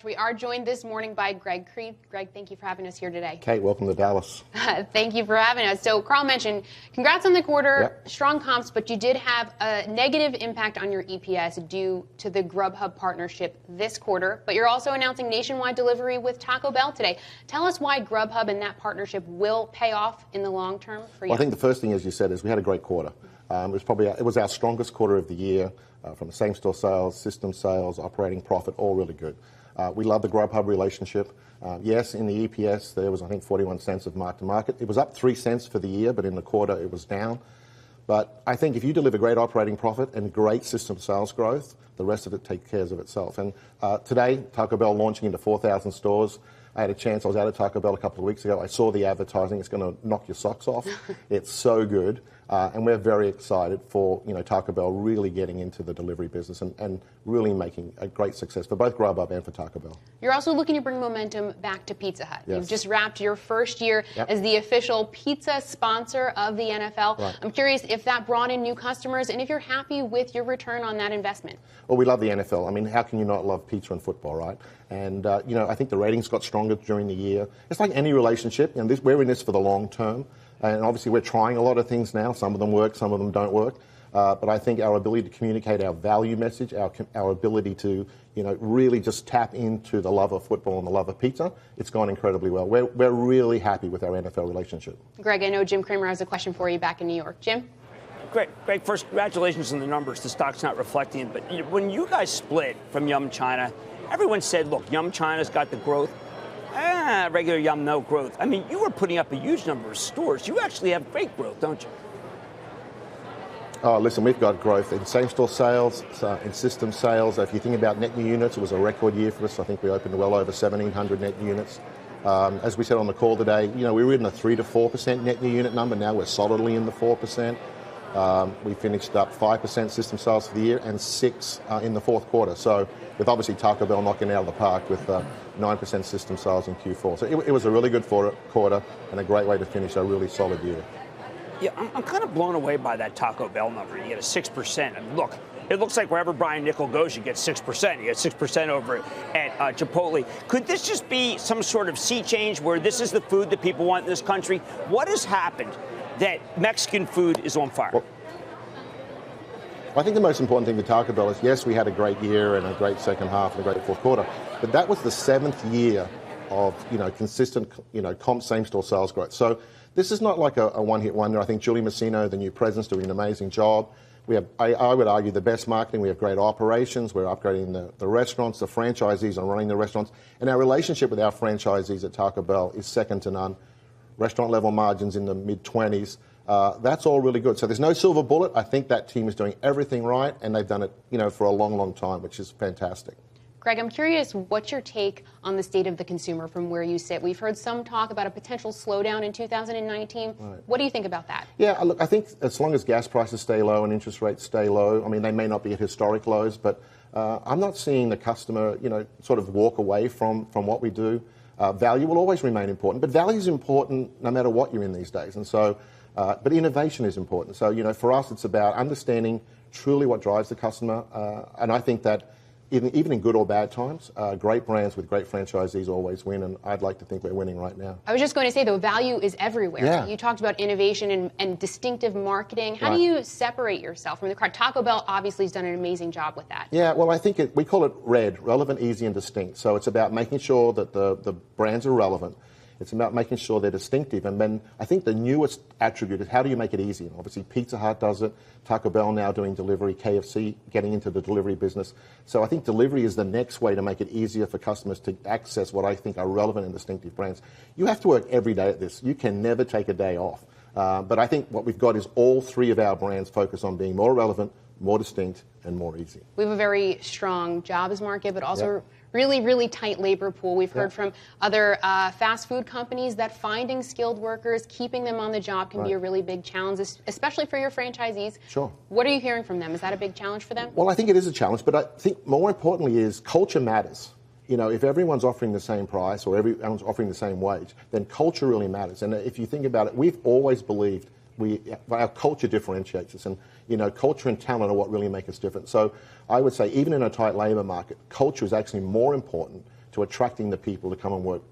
We are joined this morning by Greg Creed. Greg, thank you for having us here today. Kate, welcome to Dallas. Thank you for having us. So Carl mentioned, congrats on the quarter, Yep. strong comps, but you did have a negative impact on your EPS due to the Grubhub partnership this quarter, but you're also announcing nationwide delivery with Taco Bell today. Tell us why Grubhub and that partnership will pay off in the long term for you. Well, I think the first thing, as you said, is we had a great quarter. It was our strongest quarter of the year from same-store sales, system sales, operating profit, all really good. We love the Grubhub relationship. Yes, in the EPS, there was, I think, 41 cents of mark-to-market. It was up 3 cents for the year, but in the quarter, it was down. But I think if you deliver great operating profit and great system sales growth, the rest of it takes care of itself. And today, Taco Bell launching into 4,000 stores. I had a chance. I was out at Taco Bell a couple of weeks ago. I saw the advertising. It's going to knock your socks off. It's so good. And we're very excited for Taco Bell really getting into the delivery business and really making a great success for both Grubhub and for Taco Bell. You're also looking to bring momentum back to Pizza Hut. Yes. You've just wrapped your first year Yep. as the official pizza sponsor of the NFL. Right. I'm curious if that brought in new customers and if you're happy with your return on that investment. Well, we love the NFL. I mean, how can you not love pizza and football, right? And, I think the ratings got stronger during the year. It's like any relationship. We're in this for the long term. And obviously, we're trying a lot of things now. Some of them work, some of them don't work. But I think our ability to communicate our value message, our ability to, really just tap into the love of football and the love of pizza, it's gone incredibly well. We're really happy with our NFL relationship. Greg, I know Jim Cramer has a question for you back in New York. Jim? Greg, first, congratulations on the numbers. The stock's not reflecting it. But when you guys split from Yum China, everyone said, look, Yum China's got the growth. Regular Yum, no growth. I mean, you were putting up a huge number of stores. You actually have great growth, don't you? Oh, listen, we've got growth in same-store sales, in system sales. If you think about net new units, it was a record year for us. I think we opened well over 1,700 net new units. As we said on the call today, we were in the 3 to 4% net new unit number. Now we're solidly in the 4%. We finished up 5% system sales for the year and 6% in the fourth quarter. So with obviously Taco Bell knocking it out of the park with 9% system sales in Q4. So it was a really good quarter and a great way to finish a really solid year. Yeah, I'm kind of blown away by that Taco Bell number. You get a 6%. And look, it looks like wherever Brian Nickel goes, you get 6%. You get 6% over at Chipotle. Could this just be some sort of sea change where this is the food that people want in this country? What has happened that Mexican food is on fire? Well, I think the most important thing with Taco Bell is, yes, we had a great year and a great second half and a great fourth quarter, but that was the 7th year of, consistent, comp same-store sales growth. So this is not like a one-hit wonder. I think Julie Massino, the new president's doing an amazing job. We have, I would argue, the best marketing. We have great operations. We're upgrading the restaurants. The franchisees are running the restaurants. And our relationship with our franchisees at Taco Bell is second to none. Restaurant-level margins in the mid-20s. That's all really good. So there's no silver bullet. I think that team is doing everything right, and they've done it, for a long, long time, which is fantastic. Greg, I'm curious, what's your take on the state of the consumer from where you sit? We've heard some talk about a potential slowdown in 2019. Right. What do you think about that? Yeah, look, I think as long as gas prices stay low and interest rates stay low, I mean, they may not be at historic lows, but I'm not seeing the customer, sort of walk away from what we do. Value will always remain important, but value is important no matter what you're in these days. And so, but innovation is important. So, for us, it's about understanding truly what drives the customer. And I think that even in good or bad times, great brands with great franchisees always win, and I'd like to think we're winning right now. I was just going to say, though, value is everywhere. Yeah. You talked about innovation and distinctive marketing. How do you separate yourself from the crowd? Taco Bell obviously has done an amazing job with that. Yeah, well, I think we call it RED, relevant, easy, and distinct. So it's about making sure that the brands are relevant. It's about making sure they're distinctive. And then I think the newest attribute is how do you make it easy? And obviously, Pizza Hut does it. Taco Bell now doing delivery. KFC getting into the delivery business. So I think delivery is the next way to make it easier for customers to access what I think are relevant and distinctive brands. You have to work every day at this. You can never take a day off. But I think what we've got is all three of our brands focus on being more relevant, more distinct, and more easy. We have a very strong jobs market, but also really, really tight labor pool. We've heard from other fast food companies that finding skilled workers, keeping them on the job can be a really big challenge, especially for your franchisees. Sure. What are you hearing from them? Is that a big challenge for them? Well, I think it is a challenge, but I think more importantly is culture matters. If everyone's offering the same price or everyone's offering the same wage, then culture really matters. And if you think about it, we've always believed our culture differentiates us, and culture and talent are what really make us different. So I would say even in a tight labor market, culture is actually more important to attracting the people to come and work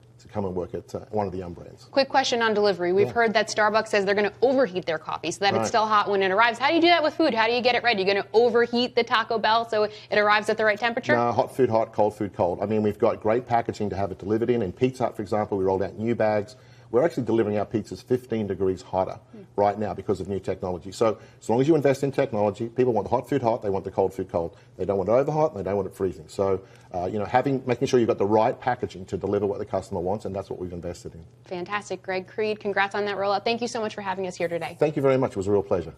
at one of the Yum brands. Quick question on delivery. We've heard that Starbucks says they're going to overheat their coffee so that it's still hot when it arrives. How do you do that with food? How do you get it ready? You're going to overheat the Taco Bell so it arrives at the right temperature? No, hot food hot, cold food cold. I mean, we've got great packaging to have it delivered in. In Pizza Hut, for example, we rolled out new bags. We're actually delivering our pizzas 15 degrees hotter right now because of new technology. So as long as you invest in technology, people want the hot food hot, they want the cold food cold. They don't want it over hot, and they don't want it freezing. So, making sure you've got the right packaging to deliver what the customer wants, and that's what we've invested in. Fantastic. Greg Creed, congrats on that rollout. Thank you so much for having us here today. Thank you very much. It was a real pleasure.